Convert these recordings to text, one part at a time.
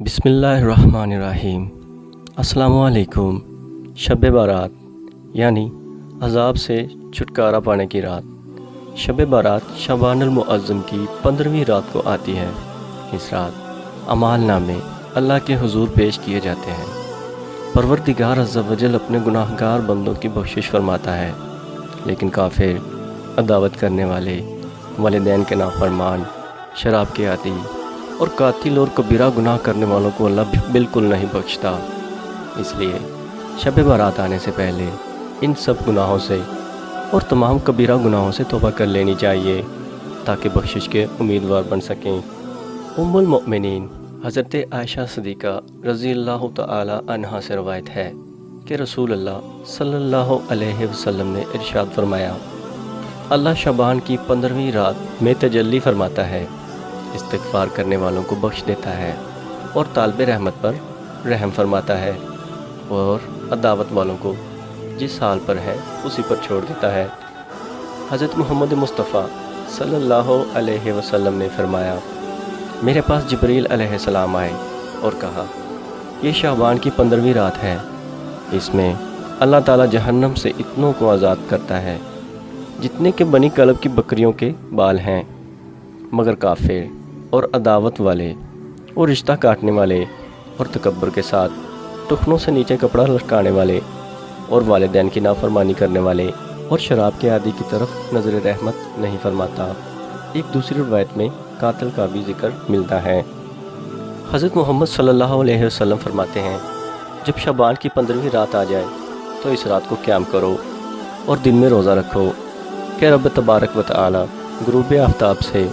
बिस्मिल्लाहिर्रहमानिर्रहीम। अस्सलामुअलैकुम। शब बारात यानी अज़ाब से छुटकारा पाने की रात। शब बारात शबानुल मुअज़्ज़म की 15वीं रात को आती है। इस रात अमाल नामे अल्लाह के हुजूर पेश किए जाते हैं। परवरदिगार अज़्ज़ा वजल अपने गुनाहगार बंदों की बख्शिश फरमाता है, लेकिन काफिर, अदावत करने वाले, वालिदैन के नाफरमान, शराब के आदी और कातिल और कबीरा गुनाह करने वालों को अल्लाह बिल्कुल नहीं बख्शता। इसलिए शब बारात आने से पहले इन सब गुनाहों से और तमाम कबीरा गुनाहों से तौबा कर लेनी चाहिए ताकि बख्शिश के उम्मीदवार बन सकें। उम्मुल मोमिनीन हज़रत आयशा सिद्दीक़ा रज़ियल्लाहु तआला अन्हा से रवायत है कि रसूल अल्लाह सल्लल्लाहु अलैहि वसल्लम ने इरशाद फरमाया, अल्लाह शबान की 15वीं रात में तजल्ली फरमाता है, इस्तिग़फ़ार करने वालों को बख्श देता है और तालिब रहमत पर रहम फरमाता है और अदावत वालों को जिस हाल पर है उसी पर छोड़ देता है। हज़रत मोहम्मद मुस्तफ़ा सल्लल्लाहु अलैहि वसल्लम ने फरमाया, मेरे पास जिब्रील अलैहिस्सलाम आए और कहा, ये शाबान की 15वीं रात है, इसमें अल्लाह ताला जहन्नम से इतनों को आज़ाद करता है जितने के बनी कलब की बकरियों के बाल हैं, मगर काफिर और अदावत वाले और रिश्ता काटने वाले और तकब्बर के साथ टुकनों से नीचे कपड़ा लटकाने वाले और वालिदैन की नाफरमानी करने वाले और शराब के आदि की तरफ नज़र रहमत नहीं फरमाता। एक दूसरी रवायत में कातिल का भी जिक्र मिलता है। हज़रत मोहम्मद सल्लल्लाहु अलैहि वसल्लम फरमाते हैं, जब शबान की 15वीं रात आ जाए तो इस रात को क़याम करो और दिन में रोज़ा रखो कि रब तबारक व तआला गुरूब आफ्ताब से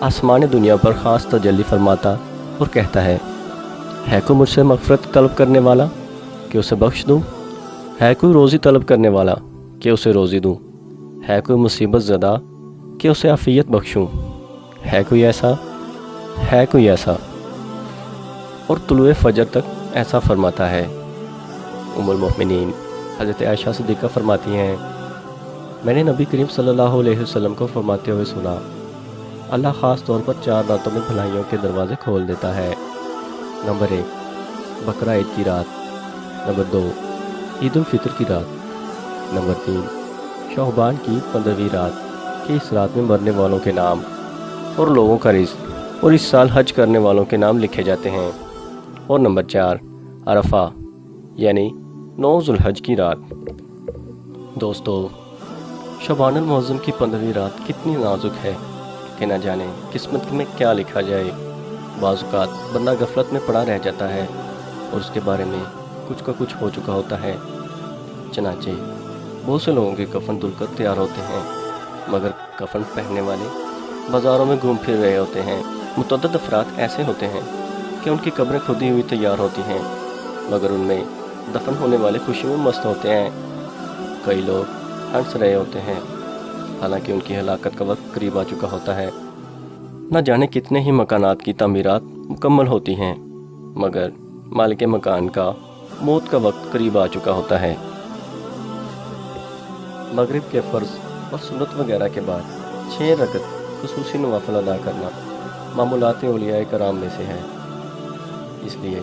आसमान दुनिया पर ख़ास तजल्ली फरमाता और कहता है कोई मुझसे मग़फ़िरत तलब करने वाला कि उसे बख्श दूँ? है कोई रोज़ी तलब करने वाला कि उसे रोज़ी दूँ? है कोई मुसीबत ज़दा कि उसे आफ़ियत बख्शूँ? है कोई ऐसा? और तुलुए फ़जर तक ऐसा फरमाता है। उम्मुल मोमिनीन हज़रत आयशा सिद्दीक़ा फरमाती हैं, मैंने नबी करीम सल्लल्लाहु अलैहि वसल्लम को फरमाते हुए सुना, अल्लाह ख़ास तौर पर 4 रातों में भलाइयों के दरवाज़े खोल देता है। नंबर 1 बकरा ईद की रात, नंबर 2 ईद उल फितर की रात, नंबर 3 शौबान की 15वीं रात कि इस रात में मरने वालों के नाम और लोगों का रिज़्क़ और इस साल हज करने वालों के नाम लिखे जाते हैं, और नंबर 4 अरफा यानी 9 ज़ुल्हज की रात। दोस्तों, शबानुल मुअज़्ज़म की 15वीं रात कितनी नाजुक है कि ना जाने किस्मत में क्या लिखा जाए। बाज़ औक़ात बंदा गफलत में पड़ा रह जाता है और उसके बारे में कुछ का कुछ हो चुका होता है। चनाचे बहुत से लोगों के कफन धुलकर तैयार होते हैं, मगर कफन पहनने वाले बाज़ारों में घूम फिर रहे होते हैं। मुतअद्दिद अफ़राद ऐसे होते हैं कि उनकी कब्रें खुदी हुई तैयार होती हैं, मगर उनमें दफन होने वाले खुशी में मस्त होते हैं। कई लोग हंस रहे होते हैं, हालांकि उनकी हलाकत का वक्त करीब आ चुका होता है। न जाने कितने ही मकानात की तामीरात मुकम्मल होती हैं, मगर मालिक मकान का मौत का वक्त करीब आ चुका होता है। मगरिब के फ़र्ज़ और सुन्नत वगैरह के बाद 6 रकत खुसूसी नवाफ़िल अदा करना मामूलात औलिया कराम में से है। इसलिए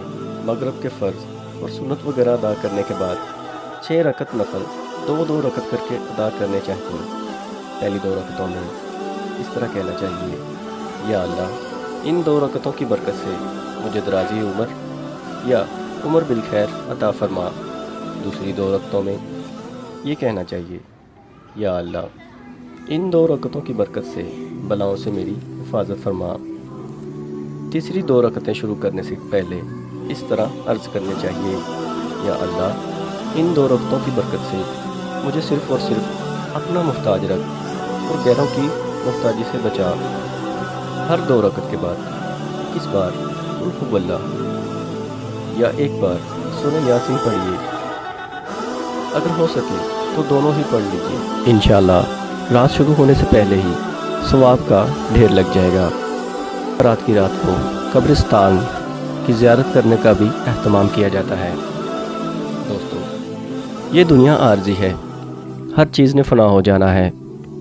मगरिब के फ़र्ज़ और सुन्नत वगैरह अदा करने के बाद 6 रकत नफल 2-2 रकत करके अदा करने चाहिए। पहली 2 रकतों में इस तरह कहना चाहिए, या अल्लाह इन 2 रकतों की बरकत से मुझे दराज़ी उम्र या उम्र बिल खैर अता फरमा। दूसरी 2 रकतों में ये कहना चाहिए, या अल्लाह इन 2 रकतों की बरकत से बलाओं से मेरी हिफाजत फरमा। तीसरी 2 रकतें शुरू करने से पहले इस तरह अर्ज़ करने चाहिए, या अल्लाह इन 2 रकतों की बरकत से मुझे सिर्फ़ और सिर्फ अपना मुहताज रख और गैरों की मुहताजी से बचा। हर 2 रकत के बाद इस बार कुल हुवल्लाह या एक बार सूरह यासीन पढ़िए। अगर हो सके तो दोनों ही पढ़ लीजिए। इंशाअल्लाह रात शुरू होने से पहले ही सवाब का ढेर लग जाएगा। रात की रात को कब्रिस्तान की ज़ियारत करने का भी एहतमाम किया जाता है। दोस्तों, ये दुनिया आर्जी है, हर चीज़ ने फ़ना हो जाना है,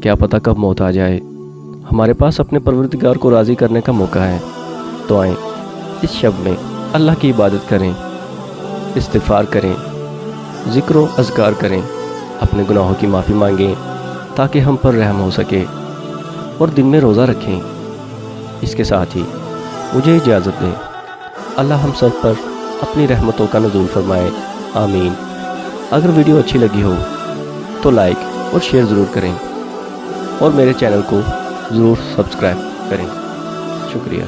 क्या पता कब मौत आ जाए। हमारे पास अपने परवरदिगार को राज़ी करने का मौका है, तो आएँ इस शब में اللہ کی عبادت کریں، استغفار کریں، ذکر و اذکار کریں، اپنے گناہوں کی معافی مانگیں تاکہ ہم پر رحم ہو سکے، اور دن میں روزہ رکھیں۔ اس کے ساتھ ہی مجھے اجازت دیں۔ اللہ ہم سب پر اپنی رحمتوں کا نزول فرمائے، آمین۔ اگر ویڈیو اچھی لگی ہو تو لائک اور شیئر ضرور کریں، اور میرے چینل کو ضرور سبسکرائب کریں۔ شکریہ۔